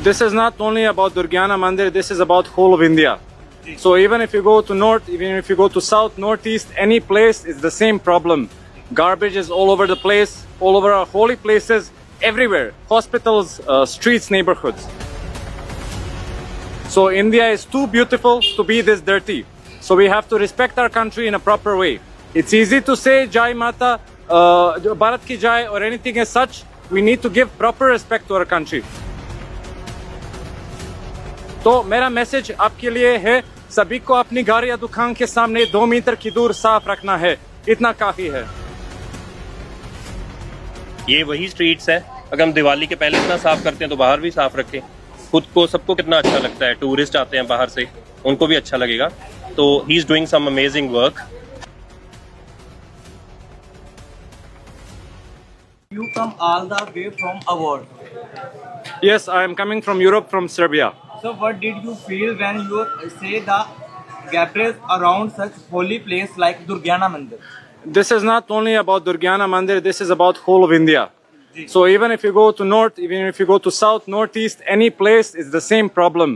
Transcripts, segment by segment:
This is not only about Durgyana Mandir, this is about whole of India. So even if you go to north, even if you go to south, northeast, any place, it's the same problem. Garbage is all over the place, all over our holy places, everywhere. Hospitals, streets, neighborhoods. So India is too beautiful to be this dirty. So we have to respect our country in a proper way. It's easy to say Jai Mata, Bharat Ki Jai or anything as such. We need to give proper respect to our country. तो मेरा message आपके लिए है, सभी को अपनी घर या दुकान के सामने 2 मीटर की दूर साफ रखना है, इतना काफी है। ये वही स्ट्रीट्स है, अगर हम दिवाली के पहले इतना साफ करते हैं तो बाहर भी साफ रखें। खुद को सबको कितना अच्छा लगता है, टूरिस्ट आते हैं बाहर से, उनको भी अच्छा लगेगा। तो he is doing some amazing work. You come all the way from abroad. Yes, I am coming from Europe, from Serbia. So what did you feel when you say the gathers around such holy place like Durgyana Mandir? This is not only about Durgyana Mandir, this is about whole of India. So even if you go to north, even if you go to south, northeast, any place, it's the same problem.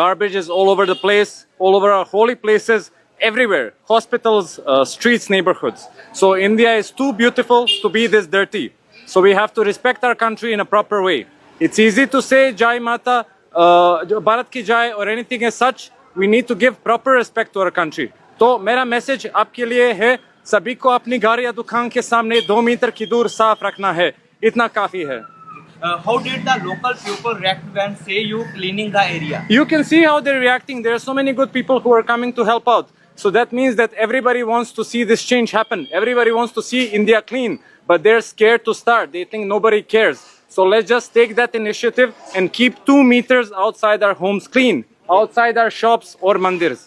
Garbage is all over the place, all over our holy places, everywhere. Hospitals, streets, neighborhoods. So India is too beautiful to be this dirty. So we have to respect our country in a proper way. It's easy to say Jai Mata, Bharat Ki Jai or anything as such. We need to give proper respect to our country. तो मेरा message आपके लिए है, सभी को अपनी घर या दुकान के सामने 2 मीटर की दूर साफ रखना है, इतना काफी है। How did the local people react when say you cleaning the area? You can see how they're reacting. There are so many good people who are coming to help out. So that means that everybody wants to see this change happen. Everybody wants to see India clean, but they're scared to start. They think nobody cares. So let's just take that initiative and keep 2 meters outside our homes clean, outside our shops or mandirs.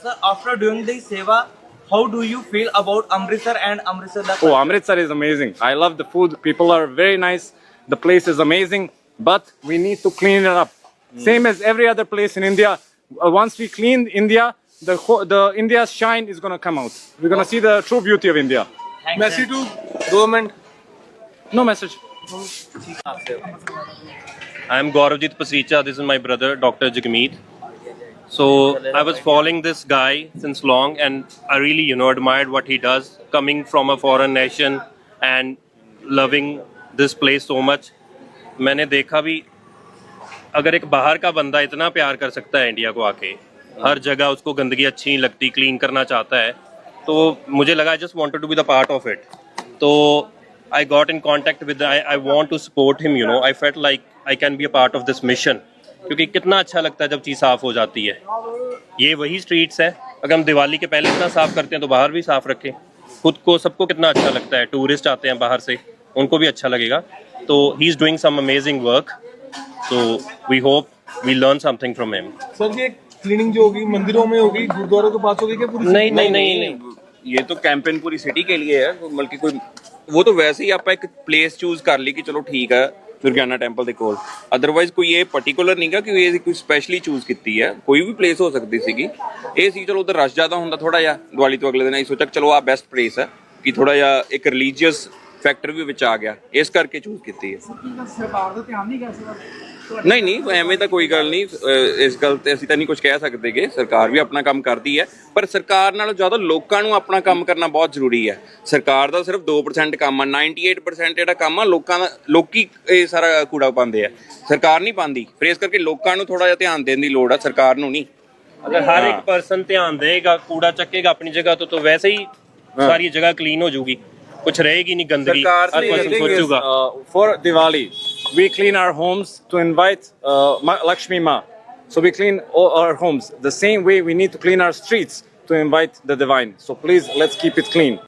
Sir, after doing the seva, how do you feel about Amritsar and Amritsar? Oh, Amritsar is amazing. I love the food. People are very nice. The place is amazing, but we need to clean it up. Same as every other place in India. Once we clean India, the India's shine is going to come out. We're going to see the true beauty of India. Message to government. No message. I am Gauravjit Pasicha. This is my brother, Dr. Jagmeet. So I was following this guy since long, and I really, admired what he does, coming from a foreign nation and loving this place so much. मैंने देखा भी, अगर एक बाहर का बंदा इतना प्यार कर सकता है इंडिया को आके, हर जगह उसको गंदगी अच्छी नहीं लगती, क्लीन करना चाहता है, तो मुझे लगा I just wanted to be the part of it. तो I got in contact with, I want to support him, I felt like I can be a part of this mission. क्योंकि कितना अच्छा लगता है जब चीज़ साफ़ हो जाती है। ये वही स्ट्रीट्स है, अगर हम दिवाली के पहले इतना साफ़ करते हैं तो बाहर भी साफ़ रखें। खुद को सबको कितना अच्छा लगता है, टूरिस्ट आते हैं बाहर से, उनको भी अच्छा लगेगा। तो he is doing some amazing work, so we hope we learn something from him. Sir ये क्लीनिंग जो होगी मंदिरों में होगी, गुरुद्वारों के पास होगी क्या पूरी? नहीं, ये तो कैंपेन पूरी सिटी के लिए है, बल्कि कोई वो तो वैसे ही आप एक प्लेस चूज कर ली कि चलो ठीक है दुर्गियाना ਟੈਂਪਲ ਦੇ ਕੋਲ। ਅਦਰਵਾਈਜ਼ ਕੋਈ ਇਹ ਪਾਰਟਿਕੂਲਰ ਨਹੀਂਗਾ ਕਿ ਇਹ ਕੋਈ ਸਪੈਸ਼ਲੀ ਚੂਜ਼ ਕੀਤੀ ਹੈ, ਕੋਈ ਵੀ ਪਲੇਸ ਹੋ ਸਕਦੀ ਸੀਗੀ। ਇਹ ਸੀ ਚਲੋ ਉਧਰ ਰਸ਼ ਜ਼ਿਆਦਾ ਹੁੰਦਾ ਥੋੜਾ ਜਿਹਾ ਦੀਵਾਲੀ ਤੋਂ ਅਗਲੇ ਦਿਨ, ਅਸੀਂ ਸੋਚਿਆ ਚਲੋ ਆ ਬੈਸਟ ਪਲੇਸ ਹੈ ਕਿ ਥੋੜਾ ਜਿਹਾ ਇੱਕ ਰਿਲੀਜੀਅਸ ਫੈਕਟਰ ਵੀ ਵਿੱਚ ਆ ਗਿਆ, ਇਸ ਕਰਕੇ ਚੂਜ਼ ਕੀਤੀ ਹੈ। ਸਰਕਾਰ ਦਾ ਧਿਆਨ ਨਹੀਂ ਗਿਆ ਸਰ? ਨਹੀਂ ਐਵੇਂ ਤਾਂ ਕੋਈ ਗੱਲ ਨਹੀਂ, ਇਸ ਗੱਲ ਤੇ ਅਸੀਂ ਤਾਂ ਨਹੀਂ ਕੁਝ ਕਹਿ ਸਕਦੇਗੇ। ਸਰਕਾਰ ਵੀ ਆਪਣਾ ਕੰਮ ਕਰਦੀ ਹੈ, ਪਰ ਸਰਕਾਰ ਨਾਲੋਂ ਜ਼ਿਆਦਾ ਲੋਕਾਂ ਨੂੰ ਆਪਣਾ ਕੰਮ ਕਰਨਾ ਬਹੁਤ ਜ਼ਰੂਰੀ ਹੈ। ਸਰਕਾਰ ਦਾ ਸਿਰਫ 2% ਕੰਮ ਆ, 98% ਜਿਹੜਾ ਕੰਮ ਆ ਲੋਕਾਂ ਦਾ, ਲੋਕੀ ਇਹ ਸਾਰਾ ਕੂੜਾ ਪਾਉਂਦੇ ਆ, ਸਰਕਾਰ ਨਹੀਂ ਪਾਉਂਦੀ। ਫਿਰ ਇਸ ਕਰਕੇ ਲੋਕਾਂ ਨੂੰ ਥੋੜਾ ਜਿਹਾ ਧਿਆਨ ਦੇਣ ਦੀ ਲੋੜ ਆ, ਸਰਕਾਰ ਨੂੰ ਨਹੀਂ। अगर हर एक पर्सन ध्यान देगा, कूड़ा चकेगा अपनी जगह, तो वैसे ही सारी जगह क्लीन हो जाएगी, कुछ रहेगी नहीं गंदगी। हर person सोचूगा। For Diwali, we clean our homes to invite Lakshmi Ma. So we clean all our homes. The same way we need to clean our streets to invite the divine. So please, let's keep it clean.